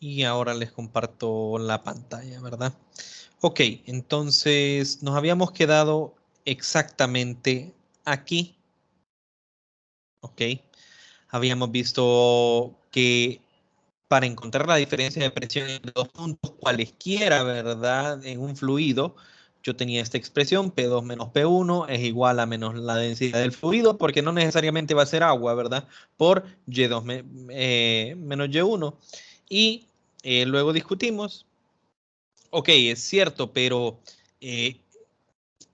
Y ahora les comparto la pantalla, ¿verdad? Ok, entonces nos habíamos quedado exactamente aquí. Ok, habíamos visto que para encontrar la diferencia de presión entre dos puntos cualesquiera, ¿verdad? En un fluido, yo tenía esta expresión, P2 menos P1 es igual a menos la densidad del fluido, porque no necesariamente va a ser agua, ¿verdad? Por Y2 menos Y1. Y luego discutimos, ok, es cierto, pero eh,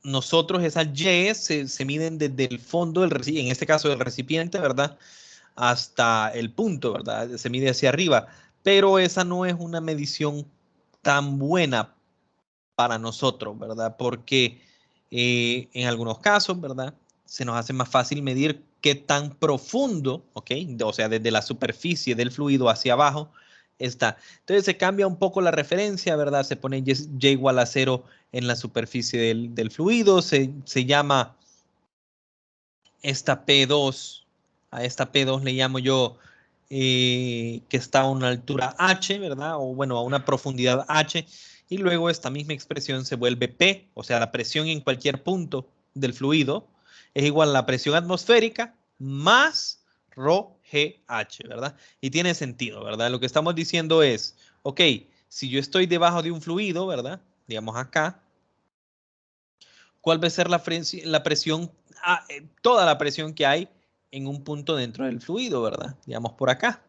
nosotros esas Y se miden desde el fondo, en este caso del recipiente, ¿verdad? Hasta el punto, ¿verdad? Se mide hacia arriba, pero esa no es una medición tan buena para nosotros, ¿verdad? Porque en algunos casos, ¿verdad? Se nos hace más fácil medir qué tan profundo, ¿ok? O sea, desde la superficie del fluido hacia abajo está. Entonces se cambia un poco la referencia, ¿verdad? Se pone Y igual a 0 en la superficie del fluido, se llama esta P2, a esta P2 le llamo yo que está a una altura H, ¿verdad? O bueno, a una profundidad H, y luego esta misma expresión se vuelve P, o sea, la presión en cualquier punto del fluido es igual a la presión atmosférica más ρ G H, ¿verdad? Y tiene sentido, ¿verdad? Lo que estamos diciendo es, ok, si yo estoy debajo de un fluido, ¿verdad? Digamos acá, ¿cuál va a ser la presión, toda la presión que hay en un punto dentro del fluido, ¿verdad? Digamos por acá.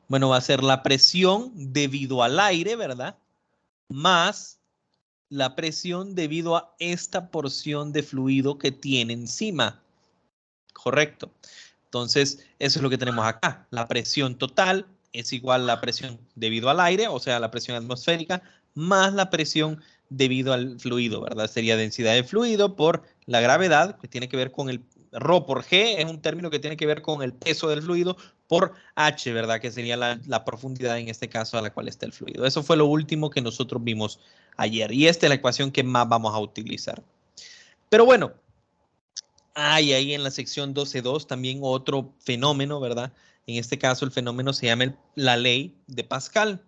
Bueno, va a ser la presión debido al aire, ¿verdad? Más la presión debido a esta porción de fluido que tiene encima. Correcto. Entonces, eso es lo que tenemos acá. La presión total es igual a la presión debido al aire, o sea, la presión atmosférica, más la presión debido al fluido, ¿verdad? Sería densidad de fluido por la gravedad, que tiene que ver con el ρ por G, es un término que tiene que ver con el peso del fluido, por H, ¿verdad? Que sería la profundidad en este caso a la cual está el fluido. Eso fue lo último que nosotros vimos ayer. Y esta es la ecuación que más vamos a utilizar. Pero bueno, hay ahí en la sección 12.2 también otro fenómeno, ¿verdad? En este caso el fenómeno se llama la ley de Pascal.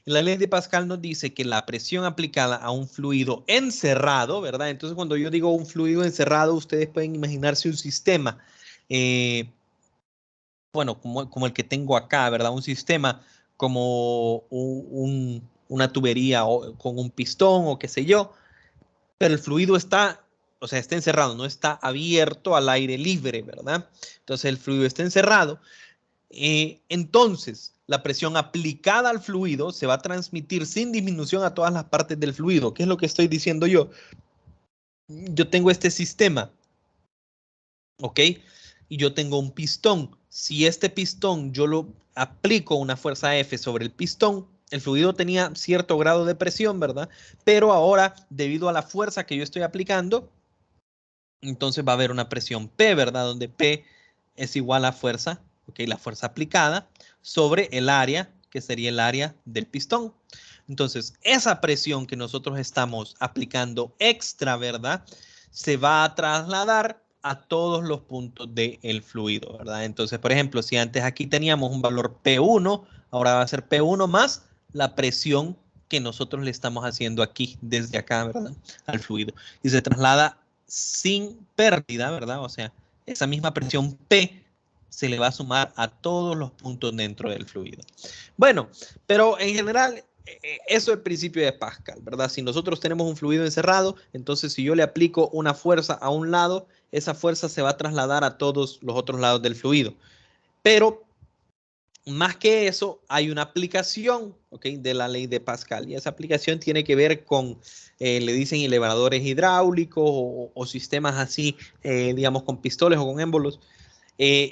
La ley de Pascal nos dice que la presión aplicada a un fluido encerrado, ¿verdad? Entonces cuando yo digo un fluido encerrado, ustedes pueden imaginarse un sistema, eh, bueno, como el que tengo acá, ¿verdad? Un sistema como una tubería o, con un pistón o qué sé yo, pero el fluido está, o sea, está encerrado, no está abierto al aire libre, ¿verdad? Entonces el fluido está encerrado. Entonces, la presión aplicada al fluido se va a transmitir sin disminución a todas las partes del fluido. ¿Qué es lo que estoy diciendo yo? Yo tengo este sistema, ¿ok? Y yo tengo un pistón. Si este pistón yo lo aplico una fuerza F sobre el pistón, el fluido tenía cierto grado de presión, ¿verdad? Pero ahora, debido a la fuerza que yo estoy aplicando, entonces va a haber una presión P, ¿verdad? Donde P es igual a fuerza, ¿ok? La fuerza aplicada sobre el área, que sería el área del pistón. Entonces, esa presión que nosotros estamos aplicando extra, ¿verdad? Se va a trasladar a todos los puntos del fluido, ¿verdad? Entonces, por ejemplo, si antes aquí teníamos un valor P1, ahora va a ser P1 más la presión que nosotros le estamos haciendo aquí, desde acá, ¿verdad? Al fluido. Y se traslada sin pérdida, ¿verdad? O sea, esa misma presión P se le va a sumar a todos los puntos dentro del fluido. Bueno, pero en general, eso es el principio de Pascal, ¿verdad? Si nosotros tenemos un fluido encerrado, entonces si yo le aplico una fuerza a un lado, esa fuerza se va a trasladar a todos los otros lados del fluido. Pero más que eso, hay una aplicación, ¿okay? De la ley de Pascal, y esa aplicación tiene que ver con, le dicen elevadores hidráulicos o sistemas así, digamos, con pistones o con émbolos,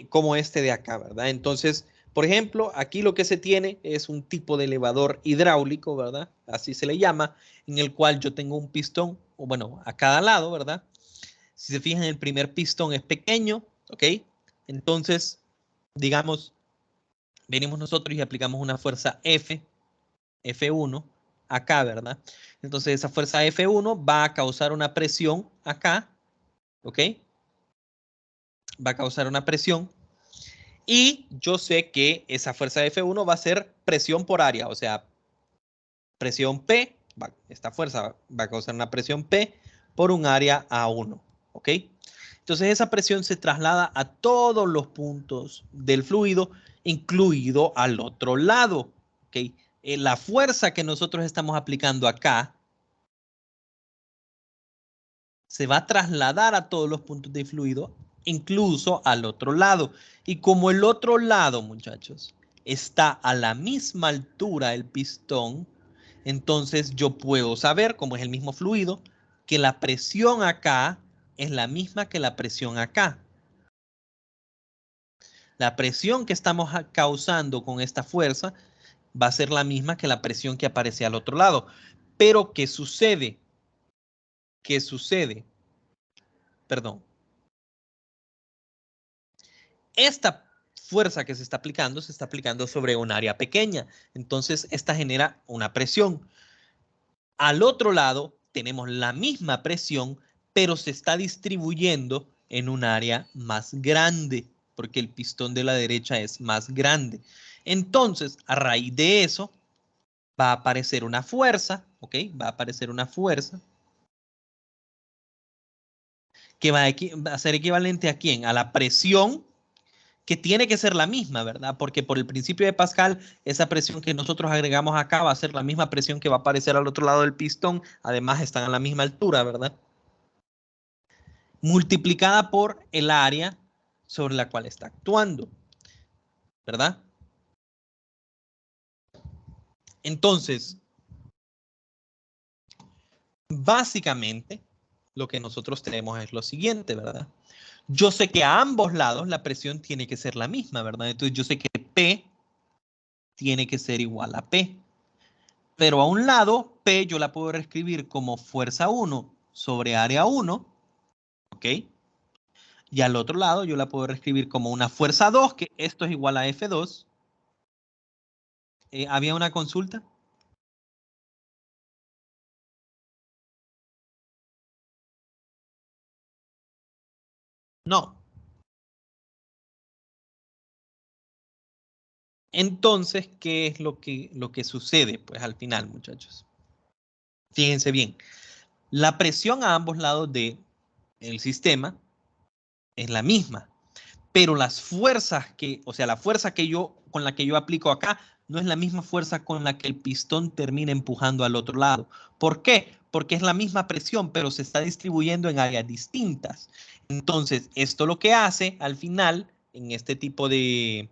como este de acá, ¿verdad? Entonces, por ejemplo, aquí lo que se tiene es un tipo de elevador hidráulico, ¿verdad? Así se le llama, en el cual yo tengo un pistón, o bueno, a cada lado, ¿verdad? Si se fijan, el primer pistón es pequeño, ¿ok? Entonces, digamos, venimos nosotros y aplicamos una fuerza F1, acá, ¿verdad? Entonces esa fuerza F1 va a causar una presión acá, ¿ok? Va a causar una presión Y yo sé que esa fuerza F1 va a ser presión por área, o sea, presión P, esta fuerza va a causar una presión P por un área A1, ¿ok? Entonces esa presión se traslada a todos los puntos del fluido, incluido al otro lado, ¿ok? La fuerza que nosotros estamos aplicando acá se va a trasladar a todos los puntos del fluido, incluso al otro lado. Y como el otro lado, muchachos, está a la misma altura del pistón, entonces yo puedo saber, como es el mismo fluido, que la presión acá es la misma que la presión acá. La presión que estamos causando con esta fuerza va a ser la misma que la presión que aparece al otro lado. Pero, ¿qué sucede? ¿Qué sucede? Perdón. Esta fuerza que se está aplicando sobre un área pequeña. Entonces, esta genera una presión. Al otro lado, tenemos la misma presión, pero se está distribuyendo en un área más grande, porque el pistón de la derecha es más grande. Entonces, a raíz de eso, va a aparecer una fuerza, ¿ok? Va a aparecer una fuerza que va a ser equivalente ¿a quién? A la presión, que tiene que ser la misma, ¿verdad? Porque por el principio de Pascal, esa presión que nosotros agregamos acá va a ser la misma presión que va a aparecer al otro lado del pistón. Además, están a la misma altura, ¿verdad? Multiplicada por el área sobre la cual está actuando, ¿verdad? Entonces, básicamente, lo que nosotros tenemos es lo siguiente, ¿verdad? Yo sé que a ambos lados la presión tiene que ser la misma, ¿verdad? Entonces yo sé que P tiene que ser igual a P. Pero a un lado, P yo la puedo reescribir como fuerza 1 sobre área 1, ¿ok? Y al otro lado yo la puedo reescribir como una fuerza 2, que esto es igual a F2. ¿Había una consulta? No. Entonces, ¿qué es lo que sucede? Pues al final, muchachos. Fíjense bien. La presión a ambos lados del sistema es la misma. Pero las fuerzas que, o sea, la fuerza que con la que yo aplico acá, no es la misma fuerza con la que el pistón termina empujando al otro lado. ¿Por qué? Porque es la misma presión, pero se está distribuyendo en áreas distintas. Entonces, esto lo que hace al final, en este tipo eh,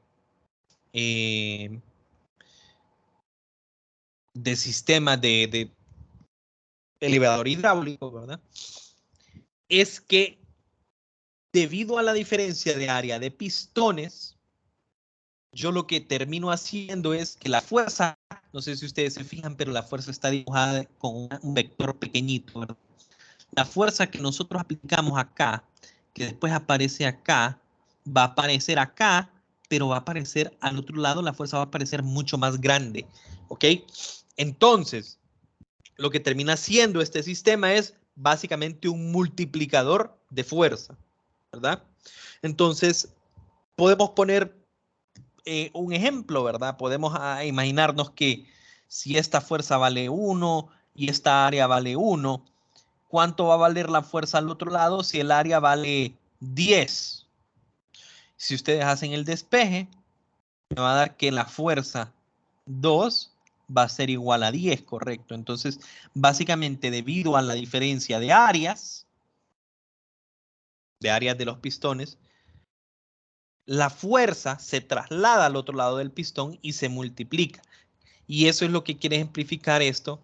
de sistema de elevador hidráulico, ¿verdad? Es que debido a la diferencia de área de pistones, yo lo que termino haciendo es que la fuerza, no sé si ustedes se fijan, pero la fuerza está dibujada con un vector pequeñito, ¿verdad? La fuerza que nosotros aplicamos acá, que después aparece acá, va a aparecer acá, pero va a aparecer al otro lado, la fuerza va a aparecer mucho más grande, ¿ok? Entonces, lo que termina siendo este sistema es básicamente un multiplicador de fuerza, ¿verdad? Entonces, podemos poner un ejemplo, ¿verdad? Podemos imaginarnos que si esta fuerza vale 1 y esta área vale 1, ¿cuánto va a valer la fuerza al otro lado si el área vale 10? Si ustedes hacen el despeje, me va a dar que la fuerza 2 va a ser igual a 10, correcto. Entonces, básicamente debido a la diferencia de áreas de los pistones, la fuerza se traslada al otro lado del pistón y se multiplica. Y eso es lo que quiere ejemplificar esto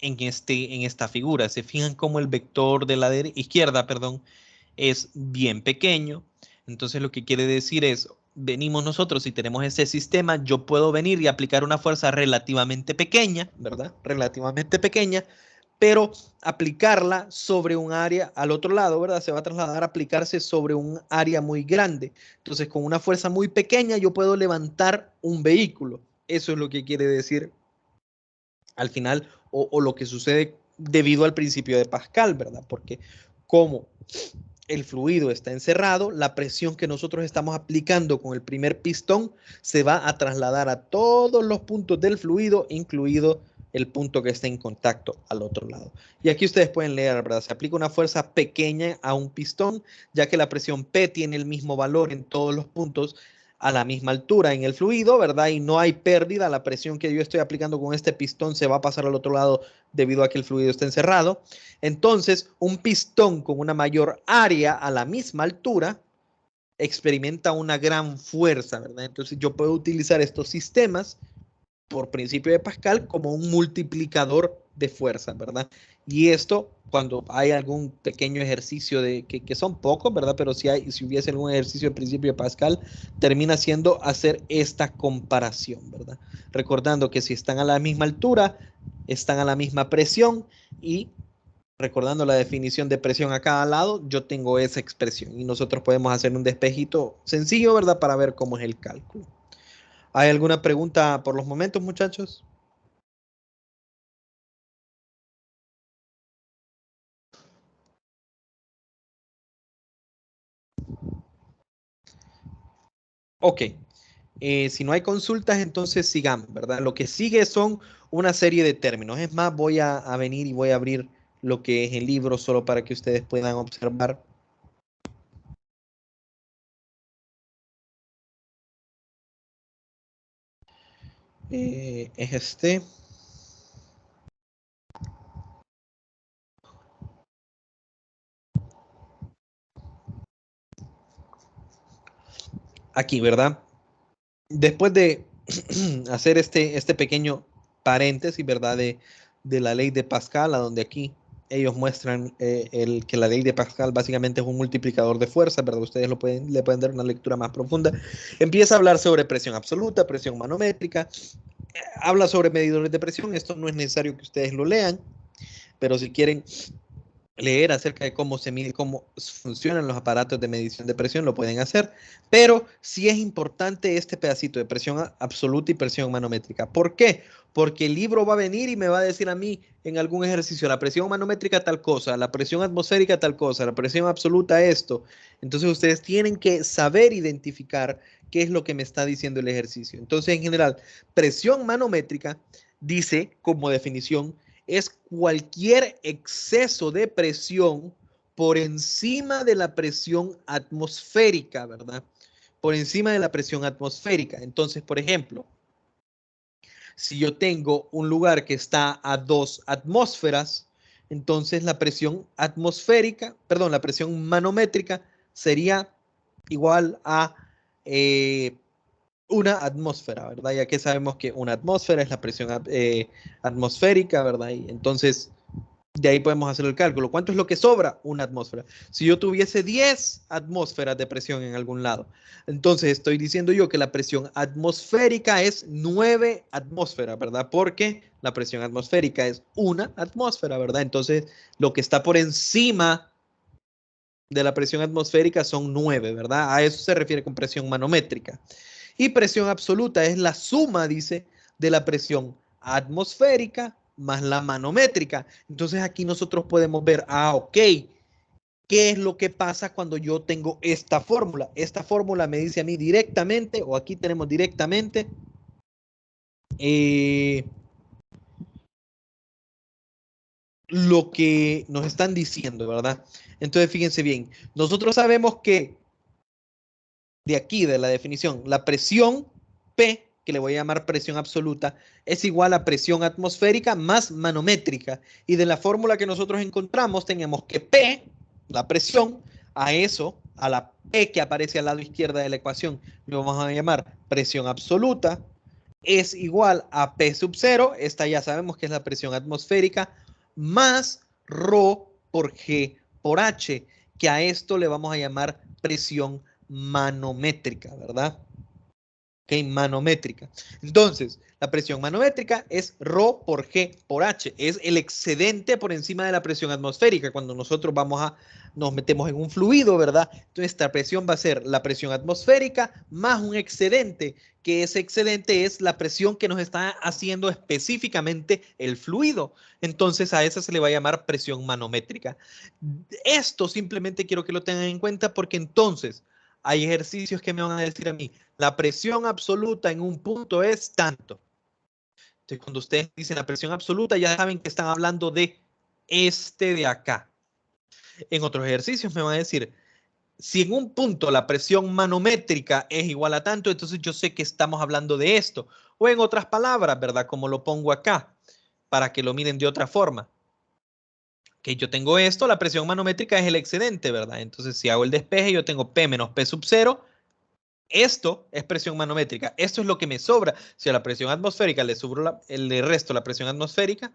en esta figura. Se fijan cómo el vector de la izquierda, perdón, es bien pequeño. Entonces lo que quiere decir es, venimos nosotros y tenemos ese sistema, yo puedo venir y aplicar una fuerza relativamente pequeña, ¿verdad? Relativamente pequeña, pero aplicarla sobre un área al otro lado, ¿verdad? Se va a trasladar a aplicarse sobre un área muy grande. Entonces, con una fuerza muy pequeña, yo puedo levantar un vehículo. Eso es lo que quiere decir al final, o lo que sucede debido al principio de Pascal, ¿verdad? Porque como el fluido está encerrado, la presión que nosotros estamos aplicando con el primer pistón se va a trasladar a todos los puntos del fluido, incluido el punto que está en contacto al otro lado. Y aquí ustedes pueden leer, ¿verdad? Se aplica una fuerza pequeña a un pistón, ya que la presión P tiene el mismo valor en todos los puntos a la misma altura en el fluido, ¿verdad? Y no hay pérdida, la presión que yo estoy aplicando con este pistón se va a pasar al otro lado debido a que el fluido está encerrado. Entonces, un pistón con una mayor área a la misma altura experimenta una gran fuerza, ¿verdad? Entonces, yo puedo utilizar estos sistemas por principio de Pascal como un multiplicador de fuerza, ¿verdad? Y esto, cuando hay algún pequeño ejercicio que son pocos, ¿verdad? Pero si hubiese algún ejercicio de principio de Pascal, termina siendo hacer esta comparación, ¿verdad? Recordando que si están a la misma altura, están a la misma presión y recordando la definición de presión a cada lado, yo tengo esa expresión y nosotros podemos hacer un despejito sencillo, ¿verdad? Para ver cómo es el cálculo. ¿Hay alguna pregunta por los momentos, muchachos? Ok. Si no hay consultas, entonces sigamos, ¿verdad? Lo que sigue son una serie de términos. Es más, voy a venir y voy a abrir lo que es el libro solo para que ustedes puedan observar. Es este. Aquí, ¿verdad? Después de hacer este pequeño paréntesis, ¿verdad? De la ley de Pascal, a donde aquí ellos muestran que la ley de Pascal básicamente es un multiplicador de fuerza, ¿verdad? Ustedes le pueden dar una lectura más profunda. Empieza a hablar sobre presión absoluta, presión manométrica, habla sobre medidores de presión. Esto no es necesario que ustedes lo lean, pero si quieren leer acerca de cómo se mide, cómo funcionan los aparatos de medición de presión, lo pueden hacer, pero sí es importante este pedacito de presión absoluta y presión manométrica. ¿Por qué? Porque el libro va a venir y me va a decir a mí en algún ejercicio, la presión manométrica tal cosa, la presión atmosférica tal cosa, la presión absoluta esto. Entonces ustedes tienen que saber identificar qué es lo que me está diciendo el ejercicio. Entonces, en general, presión manométrica dice como definición es cualquier exceso de presión por encima de la presión atmosférica, ¿verdad? Por encima de la presión atmosférica. Entonces, por ejemplo, si yo tengo un lugar que está a 2 atmósferas, entonces la presión atmosférica, perdón, la presión manométrica sería igual a una atmósfera, ¿verdad? Ya que sabemos que una atmósfera es la presión atmosférica, ¿verdad? Y entonces, de ahí podemos hacer el cálculo. ¿Cuánto es lo que sobra? Una atmósfera. Si yo tuviese 10 atmósferas de presión en algún lado, entonces estoy diciendo yo que la presión atmosférica es 9 atmósferas, ¿verdad? Porque la presión atmosférica es una atmósfera, ¿verdad? Entonces, lo que está por encima de la presión atmosférica son 9, ¿verdad? A eso se refiere con presión manométrica. Y presión absoluta es la suma, dice, de la presión atmosférica más la manométrica. Entonces aquí nosotros podemos ver, ok, ¿qué es lo que pasa cuando yo tengo esta fórmula? Esta fórmula me dice a mí directamente, o aquí tenemos directamente, lo que nos están diciendo, ¿verdad? Entonces fíjense bien, nosotros sabemos que de aquí, de la definición, la presión P, que le voy a llamar presión absoluta, es igual a presión atmosférica más manométrica. Y de la fórmula que nosotros encontramos, tenemos que P, la presión, a eso, a la P que aparece al lado izquierda de la ecuación, le vamos a llamar presión absoluta, es igual a P sub 0, esta ya sabemos que es la presión atmosférica, más ρ por G por H, que a esto le vamos a llamar presión manométrica, ¿verdad? ¿Ok? Manométrica. Entonces, la presión manométrica es Rho por G por H. Es el excedente por encima de la presión atmosférica. Cuando nosotros nos metemos en un fluido, ¿verdad? Entonces, esta presión va a ser la presión atmosférica más un excedente, que ese excedente es la presión que nos está haciendo específicamente el fluido. Entonces, a esa se le va a llamar presión manométrica. Esto simplemente quiero que lo tengan en cuenta porque entonces hay ejercicios que me van a decir a mí, la presión absoluta en un punto es tanto. Entonces, cuando ustedes dicen la presión absoluta, ya saben que están hablando de este de acá. En otros ejercicios me van a decir, si en un punto la presión manométrica es igual a tanto, entonces yo sé que estamos hablando de esto. O en otras palabras, ¿verdad? Como lo pongo acá, para que lo miren de otra forma. Que yo tengo esto, la presión manométrica es el excedente, ¿verdad? Entonces, si hago el despeje, yo tengo P menos P sub 0. Esto es presión manométrica. Esto es lo que me sobra. Si a la presión atmosférica le resto la presión atmosférica,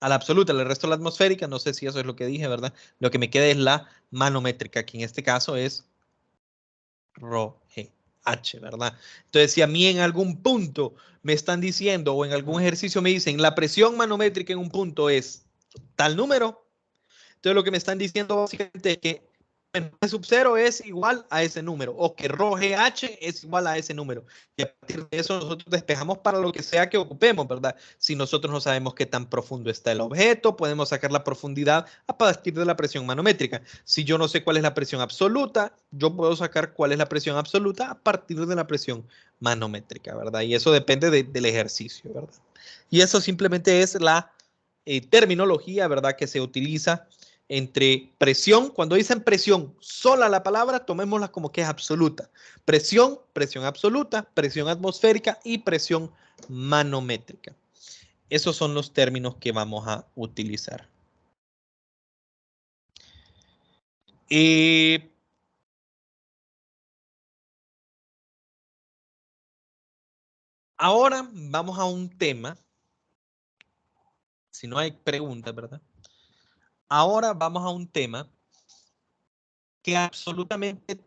a la absoluta le resto la atmosférica, no sé si eso es lo que dije, ¿verdad? Lo que me queda es la manométrica, que en este caso es ρg H, ¿verdad? Entonces, si a mí en algún punto me están diciendo o en algún ejercicio me dicen la presión manométrica en un punto es tal número, entonces lo que me están diciendo básicamente es que P sub 0 es igual a ese número o que ρgh es igual a ese número. Y a partir de eso nosotros despejamos para lo que sea que ocupemos, ¿verdad? Si nosotros no sabemos qué tan profundo está el objeto, podemos sacar la profundidad a partir de la presión manométrica. Si yo no sé cuál es la presión absoluta, yo puedo sacar cuál es la presión absoluta a partir de la presión manométrica, ¿verdad? Y eso depende del ejercicio, ¿verdad? Y eso simplemente es la terminología, ¿verdad? Que se utiliza entre presión, cuando dicen presión, sola la palabra, tomémosla como que es absoluta. Presión, presión absoluta, presión atmosférica y presión manométrica. Esos son los términos que vamos a utilizar. Ahora vamos a un tema, si no hay preguntas, ¿verdad? Ahora vamos a un tema que absolutamente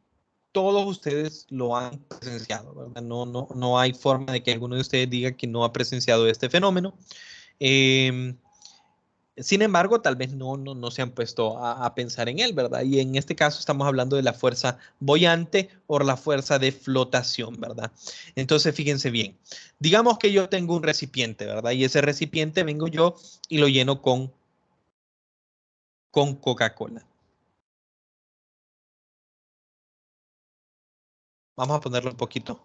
todos ustedes lo han presenciado, ¿verdad? No hay forma de que alguno de ustedes diga que no ha presenciado este fenómeno. Sin embargo, tal vez no se han puesto a pensar en él, ¿verdad? Y en este caso estamos hablando de la fuerza boyante o la fuerza de flotación, ¿verdad? Entonces, fíjense bien. Digamos que yo tengo un recipiente, ¿verdad? Y ese recipiente vengo yo y lo lleno con Coca-Cola. Vamos a ponerlo un poquito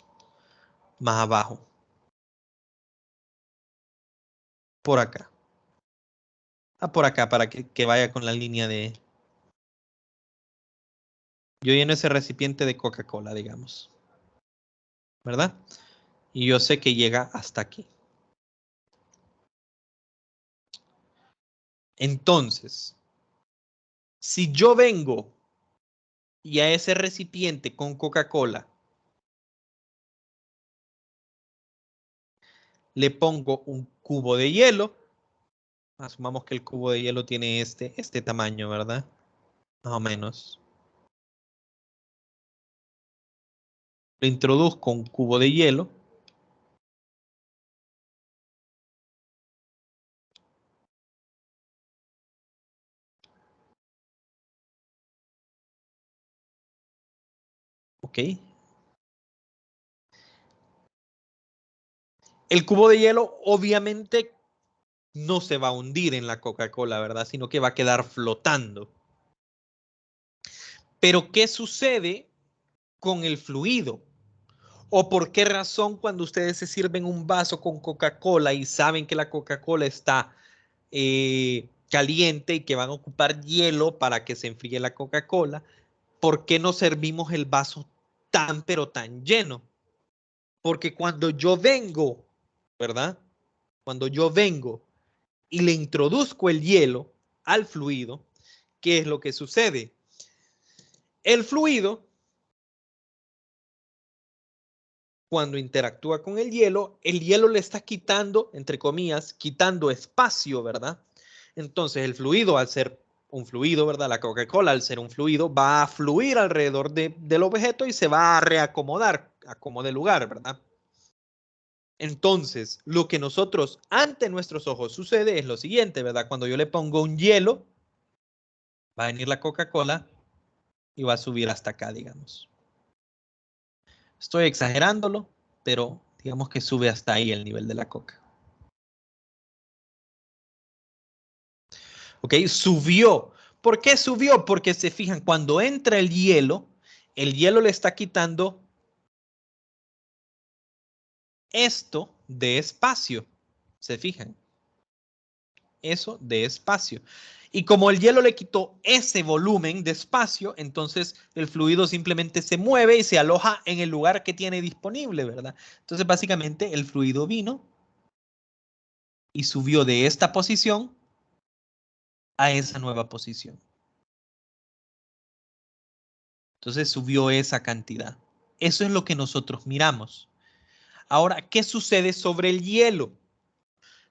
más abajo. Por acá. Por acá para que vaya con la línea de... Yo lleno ese recipiente de Coca-Cola, digamos. ¿Verdad? Y yo sé que llega hasta aquí. Entonces, si yo vengo y a ese recipiente con Coca-Cola le pongo un cubo de hielo, asumamos que el cubo de hielo tiene este tamaño, ¿verdad? Más o menos. Le introduzco un cubo de hielo. Ok. El cubo de hielo obviamente no se va a hundir en la Coca-Cola, ¿verdad? Sino que va a quedar flotando. Pero ¿qué sucede con el fluido? ¿O por qué razón cuando ustedes se sirven un vaso con Coca-Cola y saben que la Coca-Cola está caliente y que van a ocupar hielo para que se enfríe la Coca-Cola, ¿por qué no servimos el vaso tan pero tan lleno? Porque cuando yo vengo, ¿verdad? Cuando yo vengo y le introduzco el hielo al fluido, ¿qué es lo que sucede? El fluido, cuando interactúa con el hielo le está quitando, entre comillas, quitando espacio, ¿verdad? Entonces el fluido, al ser un fluido, ¿verdad? La Coca-Cola, al ser un fluido, va a fluir alrededor del objeto y se va a reacomodar acomode lugar, ¿verdad? Entonces, lo que nosotros ante nuestros ojos sucede es lo siguiente, ¿verdad? Cuando yo le pongo un hielo, va a venir la Coca-Cola y va a subir hasta acá, digamos. Estoy exagerándolo, pero digamos que sube hasta ahí el nivel de la Coca. ¿Ok? Subió. ¿Por qué subió? Porque se fijan, cuando entra el hielo le está quitando esto de espacio. ¿Se fijan? Eso de espacio. Y como el hielo le quitó ese volumen de espacio, entonces el fluido simplemente se mueve y se aloja en el lugar que tiene disponible, ¿verdad? Entonces básicamente el fluido vino y subió de esta posición a esa nueva posición. Entonces subió esa cantidad. Eso es lo que nosotros miramos. Ahora, ¿qué sucede sobre el hielo?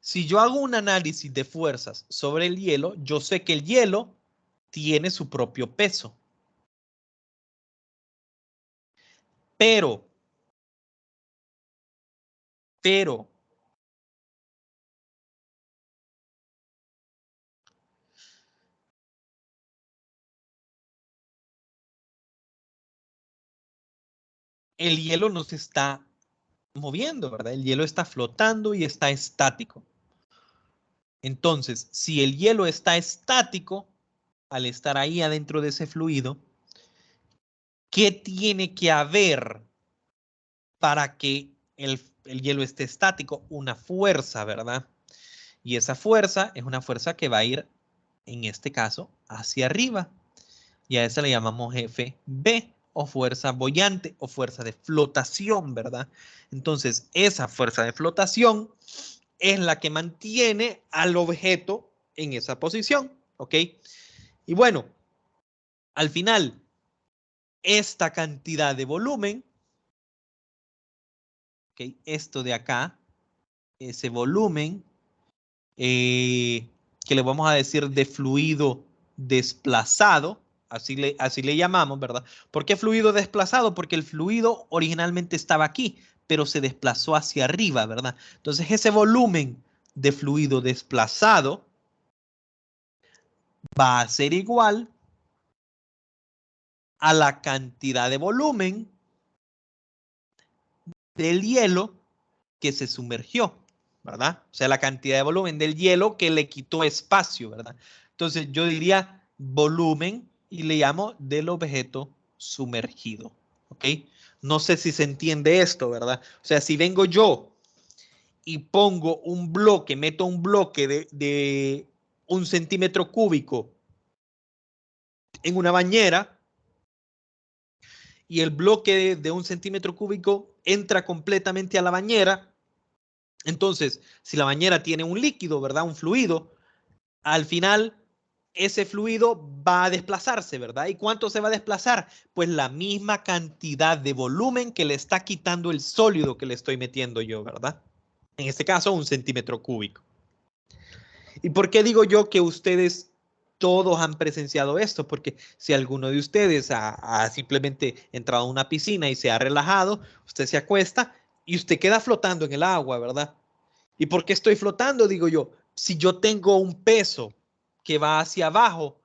Si yo hago un análisis de fuerzas sobre el hielo, yo sé que el hielo tiene su propio peso. Pero, el hielo no se está moviendo, ¿verdad? El hielo está flotando y está estático. Entonces, si el hielo está estático, al estar ahí adentro de ese fluido, ¿qué tiene que haber para que el hielo esté estático? Una fuerza, ¿verdad? Y esa fuerza es una fuerza que va a ir, en este caso, hacia arriba. Y a esa le llamamos FB o fuerza boyante o fuerza de flotación, ¿verdad? Entonces, esa fuerza de flotación es la que mantiene al objeto en esa posición, ¿ok? Y bueno, al final, esta cantidad de volumen, ¿ok? Esto de acá, ese volumen, que le vamos a decir de fluido desplazado, así le llamamos, ¿verdad? ¿Por qué fluido desplazado? Porque el fluido originalmente estaba aquí, pero se desplazó hacia arriba, ¿verdad? Entonces ese volumen de fluido desplazado va a ser igual a la cantidad de volumen del hielo que se sumergió, ¿verdad? O sea, la cantidad de volumen del hielo que le quitó espacio, ¿verdad? Entonces yo diría volumen y le llamo del objeto sumergido, ¿ok? No sé si se entiende esto, ¿verdad? O sea, si vengo yo y pongo un bloque, meto un bloque de 1 centímetro cúbico en una bañera y el bloque de 1 centímetro cúbico entra completamente a la bañera, entonces, si la bañera tiene un líquido, ¿verdad? Un fluido, al final ese fluido va a desplazarse, ¿verdad? ¿Y cuánto se va a desplazar? Pues la misma cantidad de volumen que le está quitando el sólido que le estoy metiendo yo, ¿verdad? En este caso, 1 centímetro cúbico. ¿Y por qué digo yo que ustedes todos han presenciado esto? Porque si alguno de ustedes ha simplemente entrado a una piscina y se ha relajado, usted se acuesta y usted queda flotando en el agua, ¿verdad? ¿Y por qué estoy flotando? Digo yo, si yo tengo un peso que va hacia abajo,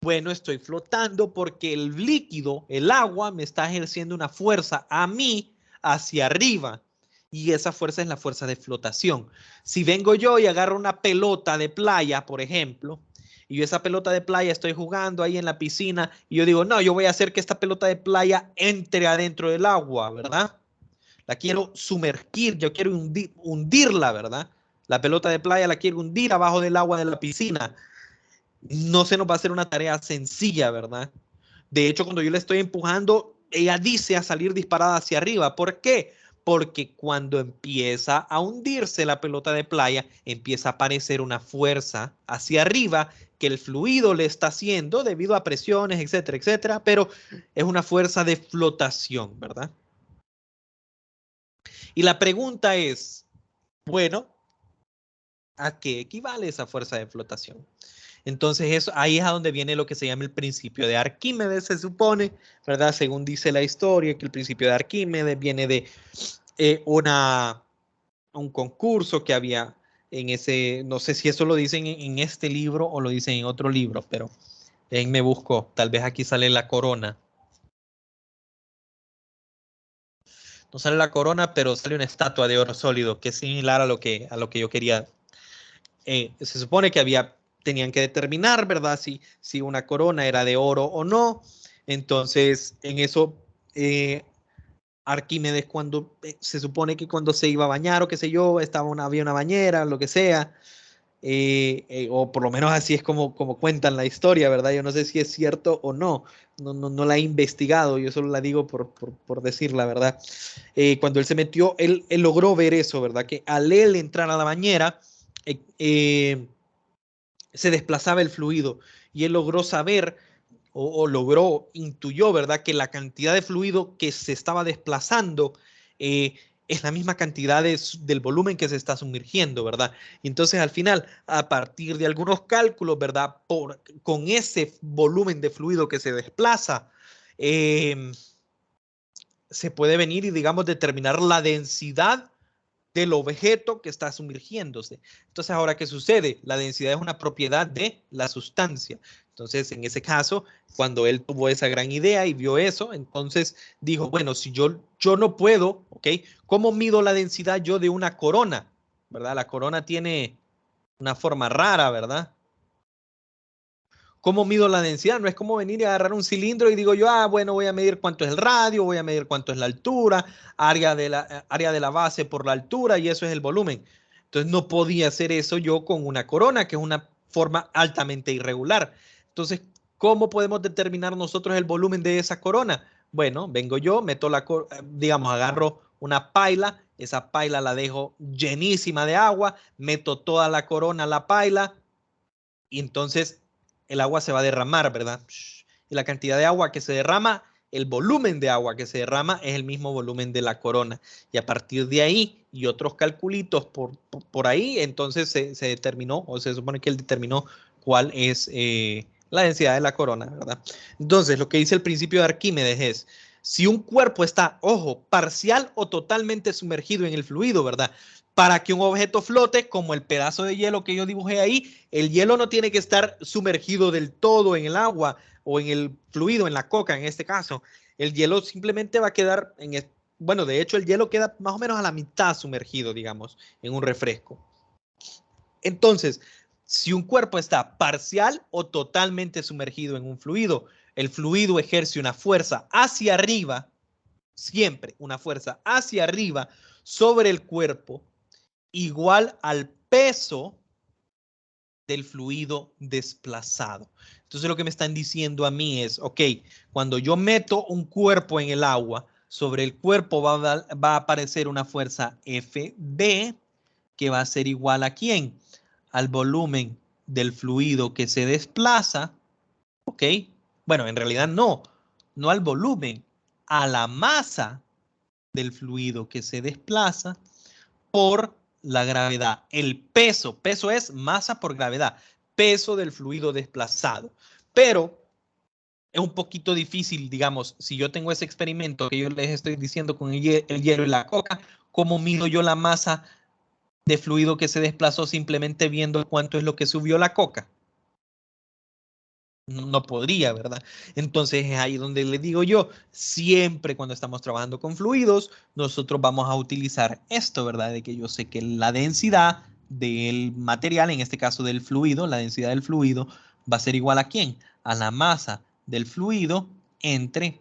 bueno, estoy flotando porque el líquido, el agua, me está ejerciendo una fuerza a mí hacia arriba. Y esa fuerza es la fuerza de flotación. Si vengo yo y agarro una pelota de playa, por ejemplo, y yo esa pelota de playa estoy jugando ahí en la piscina y yo digo, no, yo voy a hacer que esta pelota de playa entre adentro del agua, ¿verdad? La quiero sumergir, yo quiero hundirla, ¿verdad? La pelota de playa la quiero hundir abajo del agua de la piscina. No se nos va a hacer una tarea sencilla, ¿verdad? De hecho, cuando yo le estoy empujando, ella dice a salir disparada hacia arriba. ¿Por qué? Porque cuando empieza a hundirse la pelota de playa, empieza a aparecer una fuerza hacia arriba que el fluido le está haciendo debido a presiones, etcétera, etcétera, pero es una fuerza de flotación, ¿verdad? Y la pregunta es, bueno, ¿a qué equivale esa fuerza de flotación? Entonces ahí es a donde viene lo que se llama el principio de Arquímedes, se supone, ¿verdad? Según dice la historia, que el principio de Arquímedes viene de un concurso que había en ese, no sé si eso lo dicen en este libro o lo dicen en otro libro, pero me busco, tal vez aquí sale la corona. No sale la corona, pero sale una estatua de oro sólido, que es similar a lo que yo quería. Se supone que tenían que determinar, ¿verdad? Si una corona era de oro o no. Entonces, en eso, Arquímedes, cuando se supone que cuando se iba a bañar o qué sé yo, había una bañera, lo que sea, o por lo menos así es como cuentan la historia, ¿verdad? Yo no sé si es cierto o no, no la he investigado, yo solo la digo por decir la verdad. Cuando él se metió, él logró ver eso, ¿verdad? Que al él entrar a la bañera, se desplazaba el fluido y él logró saber logró, intuyó, ¿verdad? Que la cantidad de fluido que se estaba desplazando es la misma cantidad del volumen que se está sumergiendo, ¿verdad? Y entonces al final, a partir de algunos cálculos, ¿verdad? Con ese volumen de fluido que se desplaza, se puede venir y, digamos, determinar la densidad del objeto que está sumergiéndose. Entonces, ahora, ¿qué sucede? La densidad es una propiedad de la sustancia. Entonces, en ese caso, cuando él tuvo esa gran idea y vio eso, entonces dijo, bueno, si yo no puedo, ¿ok? ¿Cómo mido la densidad yo de una corona? ¿Verdad? La corona tiene una forma rara, ¿verdad? ¿Cómo mido la densidad? No es como venir y agarrar un cilindro y digo yo, bueno, voy a medir cuánto es el radio, voy a medir cuánto es la altura, área de la base por la altura y eso es el volumen. Entonces no podía hacer eso yo con una corona, que es una forma altamente irregular. Entonces, ¿cómo podemos determinar nosotros el volumen de esa corona? Bueno, vengo yo, meto digamos, agarro una paila, esa paila la dejo llenísima de agua, meto toda la corona a la paila, y entonces el agua se va a derramar, ¿verdad? Y la cantidad de agua que se derrama, el volumen de agua que se derrama es el mismo volumen de la corona. Y a partir de ahí y otros calculitos por ahí, entonces se determinó, o se supone que él determinó cuál es la densidad de la corona, ¿verdad? Entonces, lo que dice el principio de Arquímedes es, si un cuerpo está, ojo, parcial o totalmente sumergido en el fluido, ¿verdad? Para que un objeto flote, como el pedazo de hielo que yo dibujé ahí, el hielo no tiene que estar sumergido del todo en el agua o en el fluido, en la coca en este caso. El hielo simplemente va a quedar bueno, de hecho el hielo queda más o menos a la mitad sumergido, digamos, en un refresco. Entonces, si un cuerpo está parcial o totalmente sumergido en un fluido, el fluido ejerce una fuerza hacia arriba, siempre una fuerza hacia arriba sobre el cuerpo, igual al peso del fluido desplazado. Entonces lo que me están diciendo a mí es, ok, cuando yo meto un cuerpo en el agua, sobre el cuerpo va a aparecer una fuerza FB que va a ser igual a ¿quién? Al volumen del fluido que se desplaza, ok. Bueno, en realidad no al volumen, a la masa del fluido que se desplaza por la gravedad. El peso es masa por gravedad, peso del fluido desplazado. Pero es un poquito difícil, digamos, si yo tengo ese experimento que yo les estoy diciendo con el hielo y la coca, ¿cómo mido yo la masa de fluido que se desplazó simplemente viendo cuánto es lo que subió la coca? No podría, ¿verdad? Entonces es ahí donde le digo yo, siempre cuando estamos trabajando con fluidos, nosotros vamos a utilizar esto, ¿verdad? De que yo sé que la densidad del material, en este caso del fluido, la densidad del fluido va a ser igual a ¿quién? A la masa del fluido entre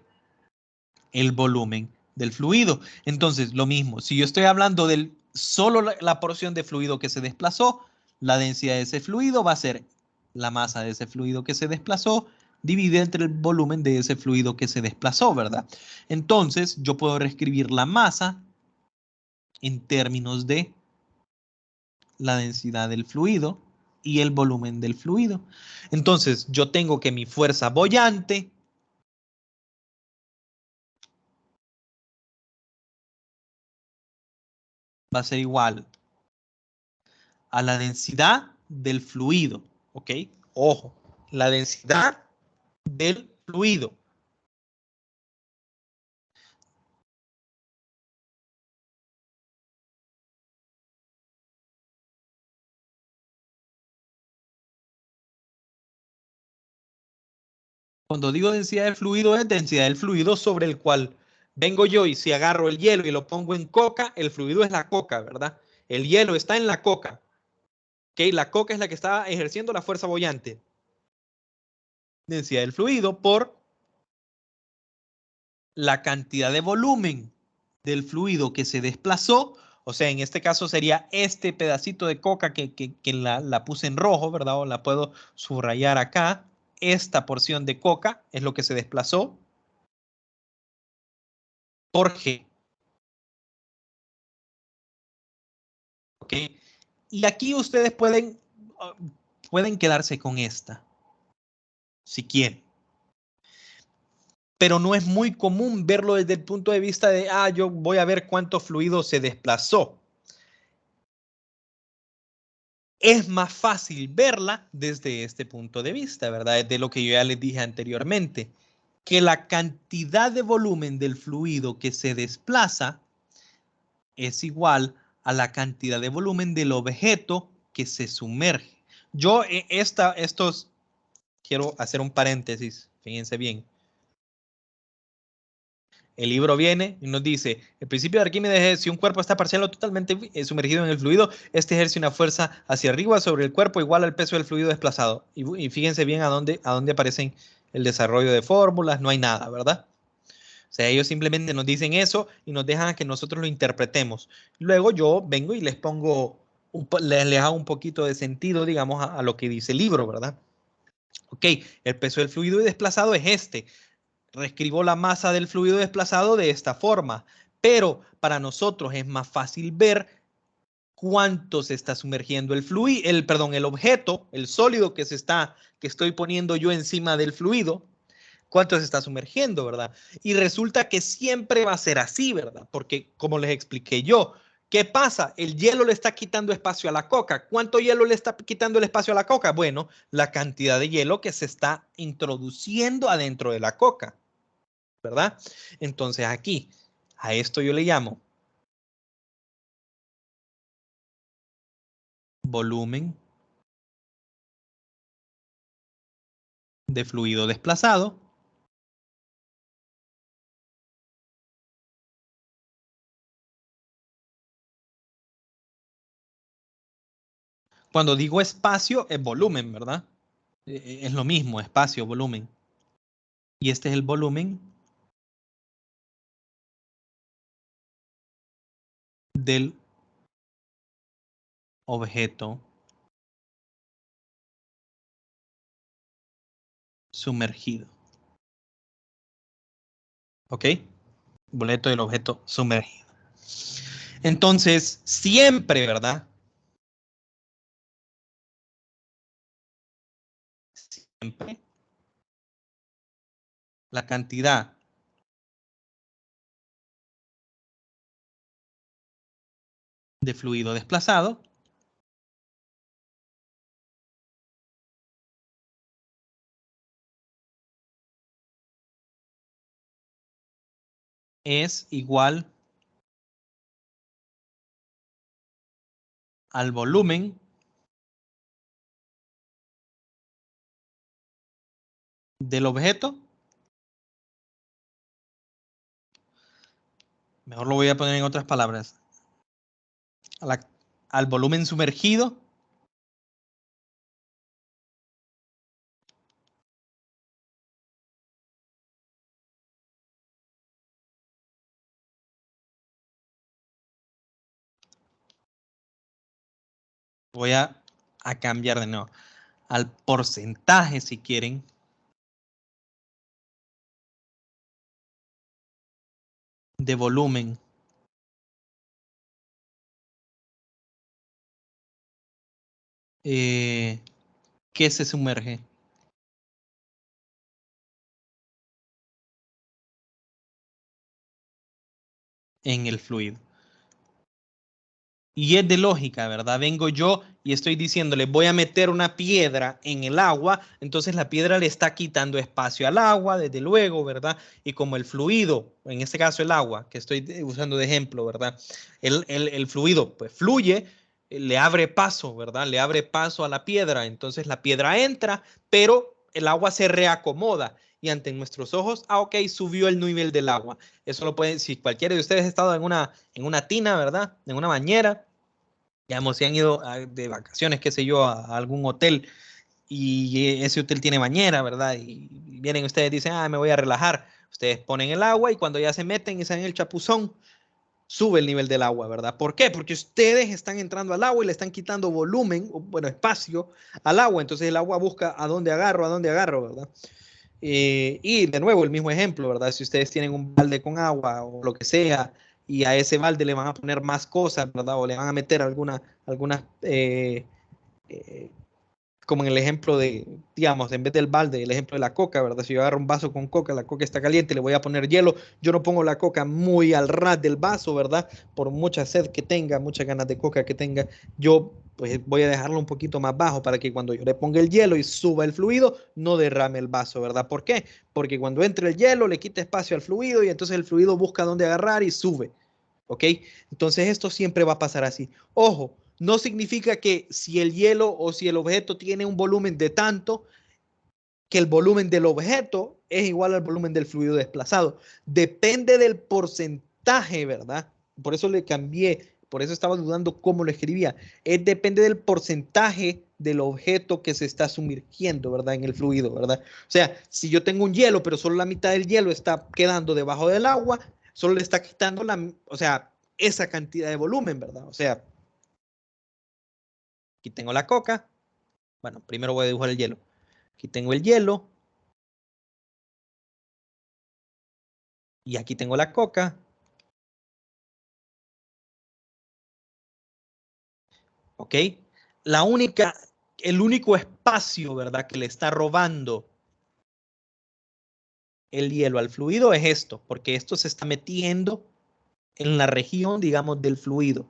el volumen del fluido. Entonces, lo mismo, si yo estoy hablando del solo la porción de fluido que se desplazó, la densidad de ese fluido va a ser la masa de ese fluido que se desplazó dividida entre el volumen de ese fluido que se desplazó, ¿verdad? Entonces, yo puedo reescribir la masa en términos de la densidad del fluido y el volumen del fluido. Entonces, yo tengo que mi fuerza boyante va a ser igual a la densidad del fluido, ¿ok? Ojo, la densidad del fluido. Cuando digo densidad del fluido, es densidad del fluido sobre el cual vengo yo, y si agarro el hielo y lo pongo en coca, el fluido es la coca, ¿verdad? El hielo está en la coca. ¿Ok? La coca es la que está ejerciendo la fuerza boyante. Densidad del fluido por la cantidad de volumen del fluido que se desplazó. O sea, en este caso sería este pedacito de coca que la puse en rojo, ¿verdad? O la puedo subrayar acá. Esta porción de coca es lo que se desplazó por G. ¿Ok? Y aquí ustedes pueden quedarse con esta, si quieren. Pero no es muy común verlo desde el punto de vista de, yo voy a ver cuánto fluido se desplazó. Es más fácil verla desde este punto de vista, ¿verdad? De lo que yo ya les dije anteriormente, que la cantidad de volumen del fluido que se desplaza es igual a la cantidad de volumen del objeto que se sumerge. Yo, quiero hacer un paréntesis, fíjense bien. El libro viene y nos dice, el principio de Arquímedes es, si un cuerpo está parcial o totalmente sumergido en el fluido, este ejerce una fuerza hacia arriba sobre el cuerpo igual al peso del fluido desplazado. Y fíjense bien a dónde aparecen el desarrollo de fórmulas, no hay nada, ¿verdad? O sea, ellos simplemente nos dicen eso y nos dejan que nosotros lo interpretemos. Luego yo vengo y les pongo, les hago un poquito de sentido, digamos, a lo que dice el libro, ¿verdad? Ok, el peso del fluido desplazado es este. Reescribo la masa del fluido desplazado de esta forma, pero para nosotros es más fácil ver cuánto se está sumergiendo el objeto, el sólido que estoy poniendo yo encima del fluido, cuánto se está sumergiendo, ¿verdad? Y resulta que siempre va a ser así, ¿verdad? Porque como les expliqué yo, ¿qué pasa? El hielo le está quitando espacio a la coca. ¿Cuánto hielo le está quitando el espacio a la coca? Bueno, la cantidad de hielo que se está introduciendo adentro de la coca. ¿Verdad? Entonces aquí, a esto yo le llamo volumen de fluido desplazado. Cuando digo espacio, es volumen, ¿verdad? Es lo mismo, espacio, volumen. Y este es el volumen del objeto sumergido. ¿Ok? Boleto del objeto sumergido. Entonces, siempre, ¿verdad? Siempre la cantidad de fluido desplazado es igual al volumen del objeto. Mejor lo voy a poner en otras palabras. Al volumen sumergido voy a cambiar de nuevo al porcentaje, si quieren, de volumen eh, que se sumerge en el fluido. Y es de lógica, ¿verdad? Vengo yo y estoy diciéndole, voy a meter una piedra en el agua, entonces la piedra le está quitando espacio al agua, desde luego, ¿verdad? Y como el fluido, en este caso el agua, que estoy usando de ejemplo, ¿verdad? El fluido, pues fluye, le abre paso, ¿verdad? Le abre paso a la piedra, entonces la piedra entra, pero el agua se reacomoda y ante nuestros ojos, ok, subió el nivel del agua. Eso lo pueden, si cualquiera de ustedes ha estado en una tina, ¿verdad? En una bañera, digamos, si han ido de vacaciones, qué sé yo, a algún hotel y ese hotel tiene bañera, ¿verdad? Y vienen ustedes y dicen, ah, me voy a relajar. Ustedes ponen el agua y cuando ya se meten y salen el chapuzón, sube el nivel del agua, ¿verdad? ¿Por qué? Porque ustedes están entrando al agua y le están quitando volumen, bueno, espacio al agua. Entonces el agua busca a dónde agarro, ¿verdad? Y de nuevo, el mismo ejemplo, ¿verdad? Si ustedes tienen un balde con agua o lo que sea, y a ese balde le van a poner más cosas, ¿verdad? O le van a meter algunas eh, como en el ejemplo de, digamos, en vez del balde, el ejemplo de la coca, ¿verdad? Si yo agarro un vaso con coca, la coca está caliente, le voy a poner hielo, yo no pongo la coca muy al ras del vaso, ¿verdad? Por mucha sed que tenga, muchas ganas de coca que tenga, yo pues voy a dejarlo un poquito más bajo para que cuando yo le ponga el hielo y suba el fluido, no derrame el vaso, ¿verdad? ¿Por qué? Porque cuando entre el hielo le quita espacio al fluido y entonces el fluido busca dónde agarrar y sube. ¿Ok? Entonces esto siempre va a pasar así. Ojo, no significa que si el hielo o si el objeto tiene un volumen de tanto, que el volumen del objeto es igual al volumen del fluido desplazado. Depende del porcentaje, ¿verdad? Por eso le cambié, por eso estaba dudando cómo lo escribía. Depende del porcentaje del objeto que se está sumergiendo, ¿verdad? En el fluido, ¿verdad? O sea, si yo tengo un hielo, pero solo la mitad del hielo está quedando debajo del agua, solo le está quitando o sea, esa cantidad de volumen, ¿verdad? O sea, aquí tengo la coca. Bueno, primero voy a dibujar el hielo. Aquí tengo el hielo. Y aquí tengo la coca. ¿Ok? La única, el único espacio, ¿verdad? Que le está robando el hielo al fluido es esto, porque esto se está metiendo en la región, digamos, del fluido.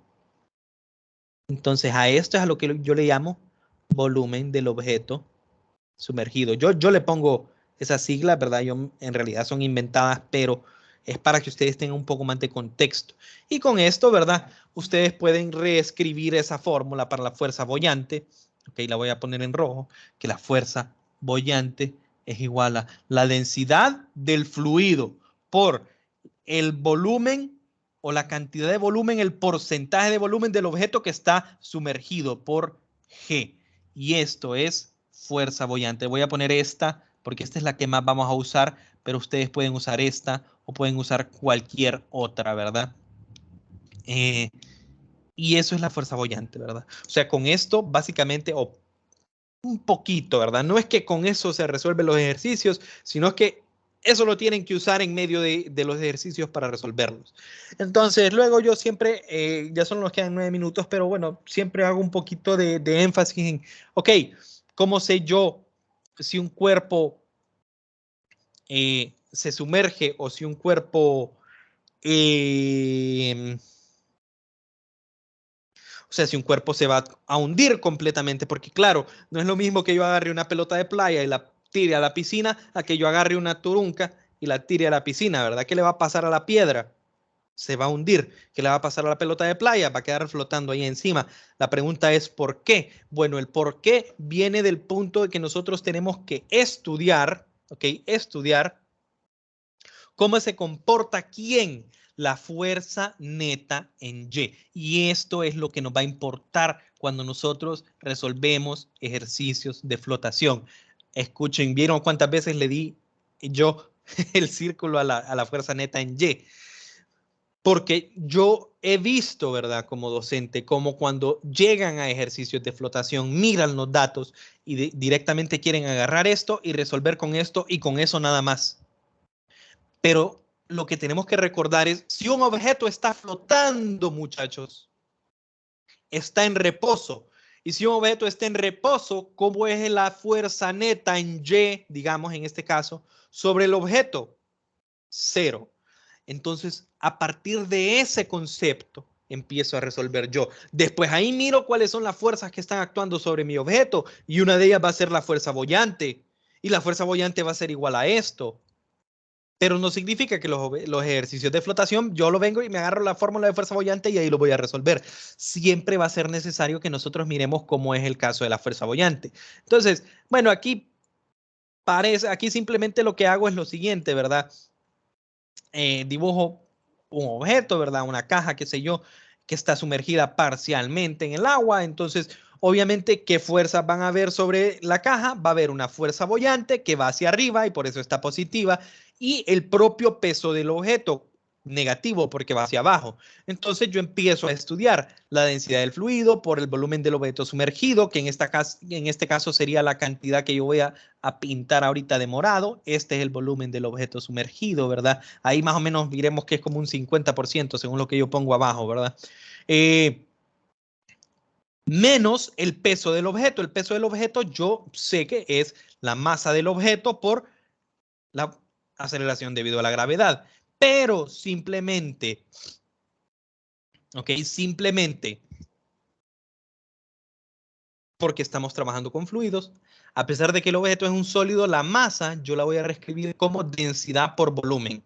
Entonces, a esto es a lo que yo le llamo volumen del objeto sumergido. Yo le pongo esas siglas, ¿verdad? Yo, en realidad son inventadas, pero es para que ustedes tengan un poco más de contexto. Y con esto, ¿verdad? Ustedes pueden reescribir esa fórmula para la fuerza boyante. Ok, la voy a poner en rojo, que la fuerza boyante es igual a la densidad del fluido por el volumen o la cantidad de volumen, el porcentaje de volumen del objeto que está sumergido por G. Y esto es fuerza boyante. Voy a poner esta porque esta es la que más vamos a usar, pero ustedes pueden usar esta o pueden usar cualquier otra, ¿verdad? Y eso es la fuerza boyante, ¿verdad? O sea, con esto básicamente, o un poquito, ¿verdad? No es que con eso se resuelven los ejercicios, sino que eso lo tienen que usar en medio de los ejercicios para resolverlos. Entonces, luego yo siempre, ya solo nos quedan 9 minutos, pero bueno, siempre hago un poquito de énfasis en, ok, ¿cómo sé yo si un cuerpo se sumerge o si un cuerpo, o sea, si un cuerpo se va a hundir completamente? Porque claro, no es lo mismo que yo agarre una pelota de playa y la tire a la piscina a que yo agarre una turunca y la tire a la piscina, ¿verdad? ¿Qué le va a pasar a la piedra? Se va a hundir. ¿Qué le va a pasar a la pelota de playa? Va a quedar flotando ahí encima. La pregunta es ¿por qué? Bueno, el por qué viene del punto de que nosotros tenemos que estudiar, ¿ok? Estudiar cómo se comporta quién, la fuerza neta en Y. Y esto es lo que nos va a importar cuando nosotros resolvemos ejercicios de flotación. Escuchen, ¿vieron cuántas veces le di yo el círculo a la fuerza neta en Y? Porque yo he visto, ¿verdad? Como docente, como cuando llegan a ejercicios de flotación, miran los datos y directamente quieren agarrar esto y resolver con esto y con eso nada más. Pero lo que tenemos que recordar es, si un objeto está flotando, muchachos, está en reposo. Y si un objeto está en reposo, ¿cómo es la fuerza neta en Y, digamos en este caso, sobre el objeto? Cero. Entonces, a partir de ese concepto, empiezo a resolver yo. Después ahí miro cuáles son las fuerzas que están actuando sobre mi objeto y una de ellas va a ser la fuerza boyante y la fuerza boyante va a ser igual a esto. Pero no significa que los ejercicios de flotación yo lo vengo y me agarro la fórmula de fuerza boyante y ahí lo voy a resolver. Siempre va a ser necesario que nosotros miremos cómo es el caso de la fuerza boyante. Entonces, bueno, aquí simplemente lo que hago es lo siguiente, ¿verdad? Dibujo un objeto, ¿verdad? Una caja, qué sé yo, que está sumergida parcialmente en el agua. Entonces, obviamente, ¿qué fuerzas van a haber sobre la caja? Va a haber una fuerza boyante que va hacia arriba y por eso está positiva. Y el propio peso del objeto, negativo porque va hacia abajo. Entonces yo empiezo a estudiar la densidad del fluido por el volumen del objeto sumergido, que en este caso sería la cantidad que yo voy a pintar ahorita de morado. Este es el volumen del objeto sumergido, ¿verdad? Ahí más o menos miremos que es como un 50% según lo que yo pongo abajo, ¿verdad? Menos el peso del objeto. El peso del objeto yo sé que es la masa del objeto por la aceleración debido a la gravedad. Pero simplemente, ¿ok? Simplemente porque estamos trabajando con fluidos, a pesar de que el objeto es un sólido, la masa yo la voy a reescribir como densidad por volumen.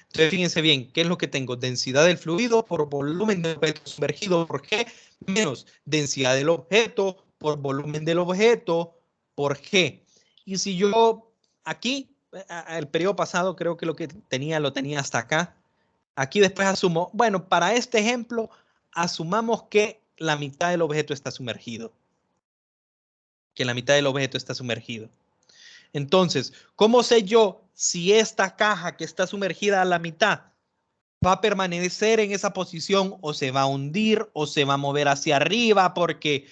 Entonces, fíjense bien, ¿qué es lo que tengo? Densidad del fluido por volumen del objeto sumergido por G, menos densidad del objeto por volumen del objeto por G. Y si yo aquí, el periodo pasado creo que lo tenía hasta acá. Aquí después asumo, bueno, para este ejemplo, asumamos que la mitad del objeto está sumergido. Que la mitad del objeto está sumergido. Entonces, ¿cómo sé yo si esta caja que está sumergida a la mitad va a permanecer en esa posición o se va a hundir o se va a mover hacia arriba porque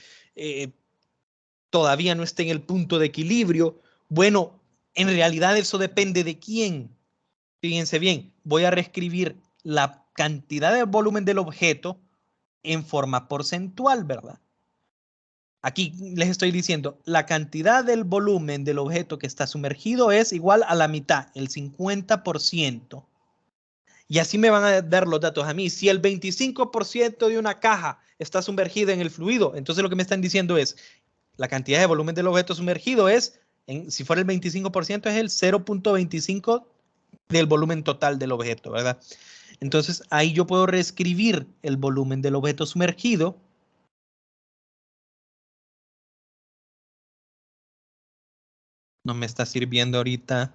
todavía no está en el punto de equilibrio? Bueno, en realidad eso depende de quién. Fíjense bien, voy a reescribir la cantidad de volumen del objeto en forma porcentual, ¿verdad? Aquí les estoy diciendo, la cantidad del volumen del objeto que está sumergido es igual a la mitad, el 50%. Y así me van a dar los datos a mí. Si el 25% de una caja está sumergida en el fluido, entonces lo que me están diciendo es, la cantidad de volumen del objeto sumergido es, si fuera el 25%, es el 0.25 del volumen total del objeto, ¿verdad? Entonces ahí yo puedo reescribir el volumen del objeto sumergido. No me está sirviendo ahorita.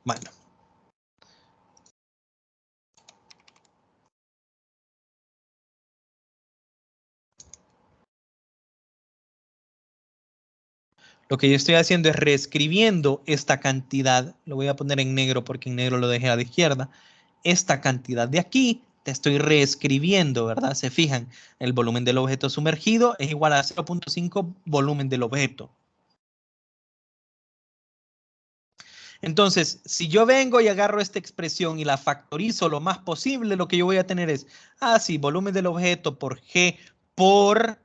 Bueno. Lo que yo estoy haciendo es reescribiendo esta cantidad. Lo voy a poner en negro porque en negro lo dejé a la izquierda. Esta cantidad de aquí te estoy reescribiendo, ¿verdad? Se fijan, el volumen del objeto sumergido es igual a 0.5 volumen del objeto. Entonces, si yo vengo y agarro esta expresión y la factorizo lo más posible, lo que yo voy a tener es, sí, volumen del objeto por G por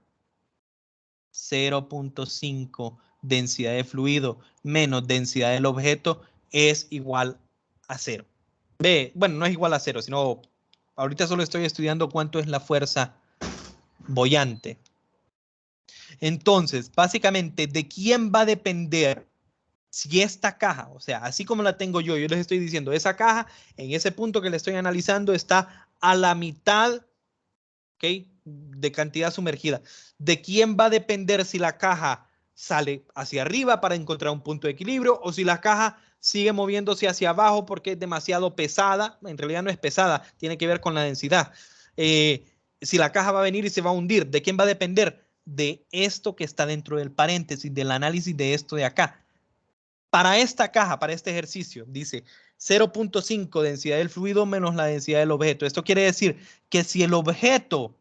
0.5 densidad de fluido menos densidad del objeto es igual a 0. B, bueno, no es igual a 0, sino ahorita solo estoy estudiando cuánto es la fuerza boyante. Entonces, básicamente, ¿de quién va a depender si esta caja, o sea, así como la tengo yo les estoy diciendo, esa caja en ese punto que le estoy analizando está a la mitad, ¿ok?, de cantidad sumergida? ¿De quién va a depender si la caja sale hacia arriba para encontrar un punto de equilibrio o si la caja sigue moviéndose hacia abajo porque es demasiado pesada? En realidad no es pesada, tiene que ver con la densidad. Si la caja va a venir y se va a hundir, ¿de quién va a depender? De esto que está dentro del paréntesis, del análisis de esto de acá. Para esta caja, para este ejercicio, dice 0.5 densidad del fluido menos la densidad del objeto. Esto quiere decir que si el objeto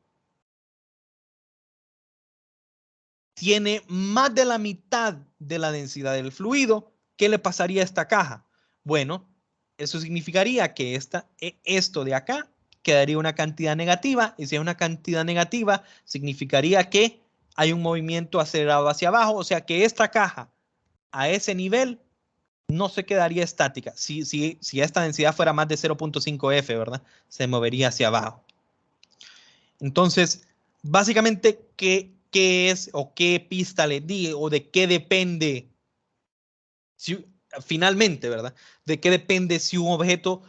tiene más de la mitad de la densidad del fluido, ¿qué le pasaría a esta caja? Bueno, eso significaría que esto de acá quedaría una cantidad negativa, y si es una cantidad negativa, significaría que hay un movimiento acelerado hacia abajo, o sea que esta caja a ese nivel no se quedaría estática. Si esta densidad fuera más de 0.5 F, ¿verdad? Se movería hacia abajo. Entonces, básicamente, ¿qué es o qué pista les di o de qué depende? Finalmente, ¿verdad? ¿De qué depende si un objeto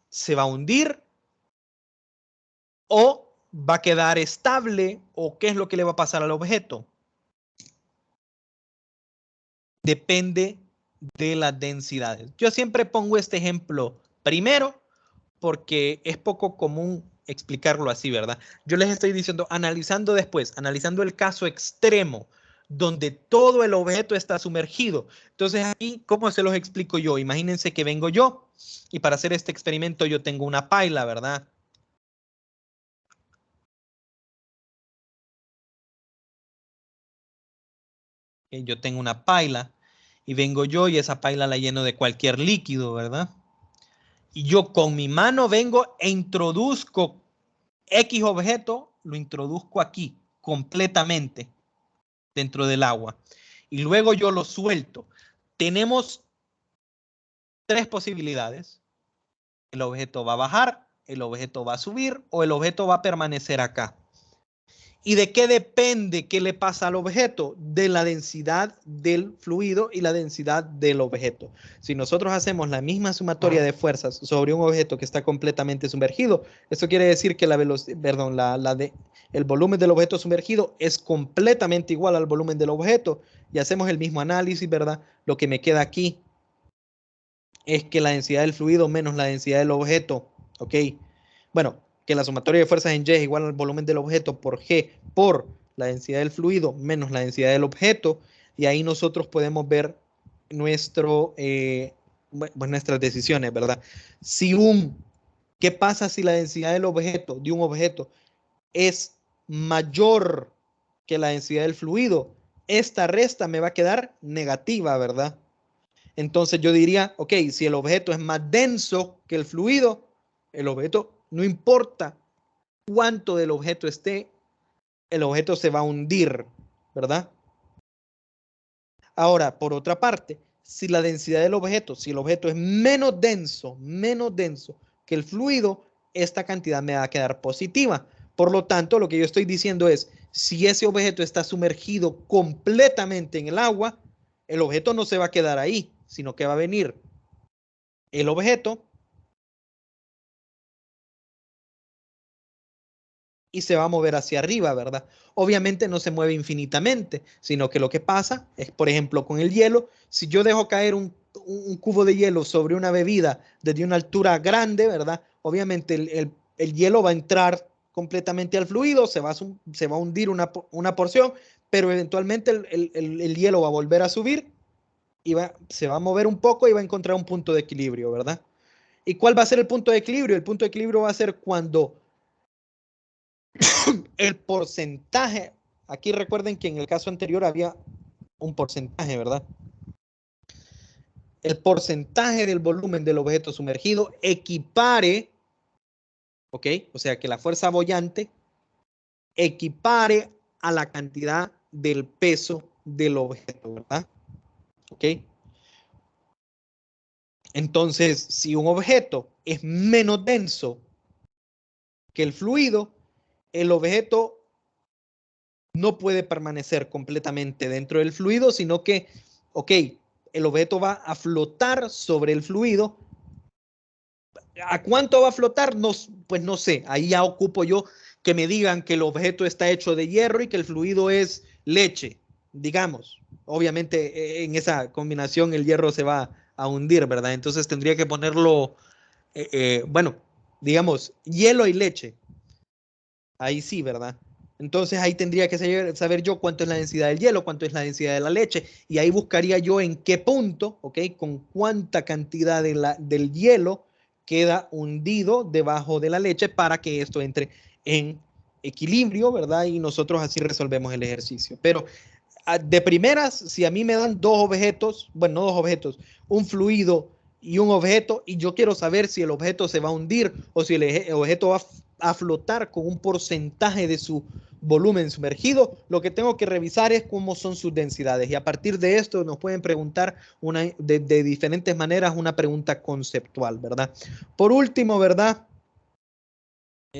se va a hundir o va a quedar estable o qué es lo que le va a pasar al objeto? Depende de las densidades. Yo siempre pongo este ejemplo primero porque es poco común explicarlo así, ¿verdad? Yo les estoy diciendo, analizando después, analizando el caso extremo, donde todo el objeto está sumergido. Entonces aquí, ¿cómo se los explico yo? Imagínense que vengo yo y para hacer este experimento yo tengo una paila, ¿verdad? Yo tengo una paila y vengo yo y esa paila la lleno de cualquier líquido, ¿verdad? Y yo con mi mano vengo e introduzco X objeto, lo introduzco aquí completamente dentro del agua y luego yo lo suelto. Tenemos tres posibilidades. El objeto va a bajar, el objeto va a subir o el objeto va a permanecer acá. ¿Y de qué depende qué le pasa al objeto? De la densidad del fluido y la densidad del objeto. Si nosotros hacemos la misma sumatoria de fuerzas sobre un objeto que está completamente sumergido, esto quiere decir que la velocidad, perdón, el volumen del objeto sumergido es completamente igual al volumen del objeto y hacemos el mismo análisis, ¿verdad? Lo que me queda aquí es que la densidad del fluido menos la densidad del objeto, ¿ok? Bueno, que la sumatoria de fuerzas en Y es igual al volumen del objeto por G por la densidad del fluido menos la densidad del objeto, y ahí nosotros podemos ver nuestras decisiones, ¿verdad? ¿Qué pasa si la densidad del objeto, de un objeto, es mayor que la densidad del fluido? Esta resta me va a quedar negativa, ¿verdad? Entonces yo diría, ok, si el objeto es más denso que el fluido, el objeto, no importa cuánto del objeto esté, el objeto se va a hundir, ¿verdad? Ahora, por otra parte, si la densidad del objeto, si el objeto es menos denso que el fluido, esta cantidad me va a quedar positiva. Por lo tanto, lo que yo estoy diciendo es, si ese objeto está sumergido completamente en el agua, el objeto no se va a quedar ahí, sino que va a venir el objeto y se va a mover hacia arriba, ¿verdad? Obviamente no se mueve infinitamente, sino que lo que pasa es, por ejemplo, con el hielo, si yo dejo caer un cubo de hielo sobre una bebida desde una altura grande, ¿verdad? Obviamente el hielo va a entrar completamente al fluido, se va a hundir una porción, pero eventualmente el hielo va a volver a subir y se va a mover un poco y va a encontrar un punto de equilibrio, ¿verdad? ¿Y cuál va a ser el punto de equilibrio? El punto de equilibrio va a ser cuando el porcentaje, aquí recuerden que en el caso anterior había un porcentaje, ¿verdad? El porcentaje del volumen del objeto sumergido equipare, ¿ok? O sea que la fuerza boyante equipare a la cantidad del peso del objeto, ¿verdad? ¿Ok? Entonces, si un objeto es menos denso que el fluido, el objeto no puede permanecer completamente dentro del fluido, sino que, ok, el objeto va a flotar sobre el fluido. ¿A cuánto va a flotar? No, pues no sé, ahí ya ocupo yo que me digan que el objeto está hecho de hierro y que el fluido es leche, digamos. Obviamente en esa combinación el hierro se va a hundir, ¿verdad? Entonces tendría que ponerlo, bueno, digamos, hielo y leche. Ahí sí, ¿verdad? Entonces ahí tendría que saber yo cuánto es la densidad del hielo, cuánto es la densidad de la leche, y ahí buscaría yo en qué punto, ¿ok? Con cuánta cantidad del hielo queda hundido debajo de la leche para que esto entre en equilibrio, ¿verdad? Y nosotros así resolvemos el ejercicio. Pero de primeras, si a mí me dan dos objetos, bueno, no dos objetos, un fluido y un objeto, y yo quiero saber si el objeto se va a hundir o si el objeto va a flotar con un porcentaje de su volumen sumergido, lo que tengo que revisar es cómo son sus densidades. Y a partir de esto nos pueden preguntar de diferentes maneras una pregunta conceptual, ¿verdad? Por último, ¿verdad?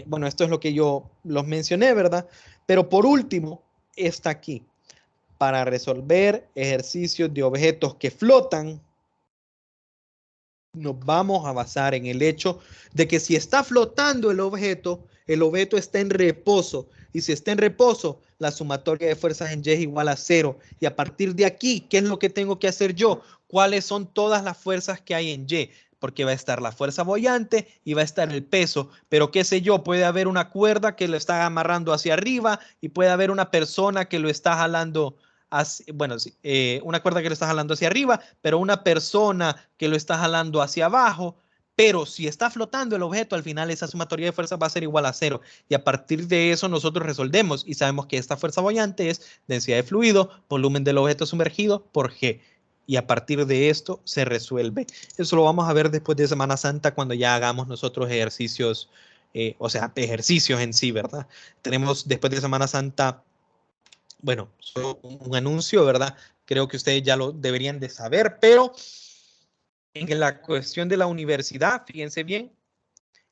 Bueno, esto es lo que yo los mencioné, ¿verdad? Pero por último, está aquí. Para resolver ejercicios de objetos que flotan, nos vamos a basar en el hecho de que si está flotando el objeto está en reposo. Y si está en reposo, la sumatoria de fuerzas en Y es igual a 0. Y a partir de aquí, ¿qué es lo que tengo que hacer yo? ¿Cuáles son todas las fuerzas que hay en Y? Porque va a estar la fuerza boyante y va a estar el peso. Pero qué sé yo, puede haber una cuerda que lo está amarrando hacia arriba y puede haber una persona que lo está jalando bueno, una cuerda que lo está jalando hacia arriba, pero una persona que lo está jalando hacia abajo. Pero si está flotando el objeto, al final esa sumatoria de fuerzas va a ser igual a 0. Y a partir de eso nosotros resolvemos y sabemos que esta fuerza boyante es densidad de fluido, volumen del objeto sumergido por G. Y a partir de esto se resuelve. Eso lo vamos a ver después de Semana Santa cuando ya hagamos nosotros ejercicios, o sea, ejercicios en sí, ¿verdad? Tenemos después de Semana Santa, bueno, solo un anuncio, ¿verdad? Creo que ustedes ya lo deberían de saber, pero en la cuestión de la universidad, fíjense bien,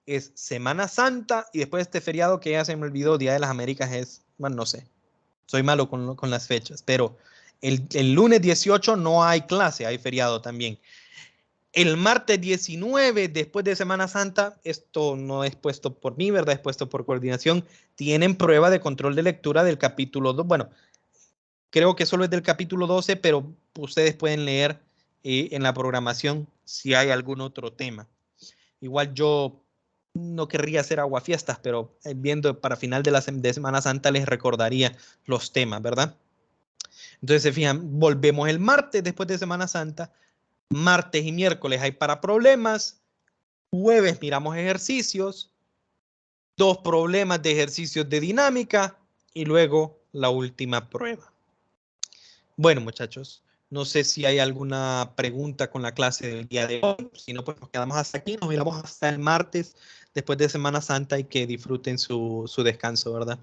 es Semana Santa y después de este feriado que ya se me olvidó, Día de las Américas es, bueno, no sé, soy malo con las fechas, pero el lunes 18 no hay clase, hay feriado también. El martes 19, después de Semana Santa, esto no es puesto por mí, ¿verdad? Es puesto por coordinación, tienen prueba de control de lectura del capítulo 2, bueno, creo que solo es del capítulo 12, pero ustedes pueden leer en la programación si hay algún otro tema. Igual yo no querría hacer aguafiestas, pero viendo para final de Semana Santa les recordaría los temas, ¿verdad? Entonces se fijan, volvemos el martes después de Semana Santa. Martes y miércoles hay para problemas. Jueves miramos ejercicios. 2 problemas de ejercicios de dinámica y luego la última prueba. Bueno, muchachos, no sé si hay alguna pregunta con la clase del día de hoy. Si no, pues nos quedamos hasta aquí. Nos miramos hasta el martes después de Semana Santa y que disfruten su descanso, ¿verdad?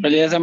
Feliz semana.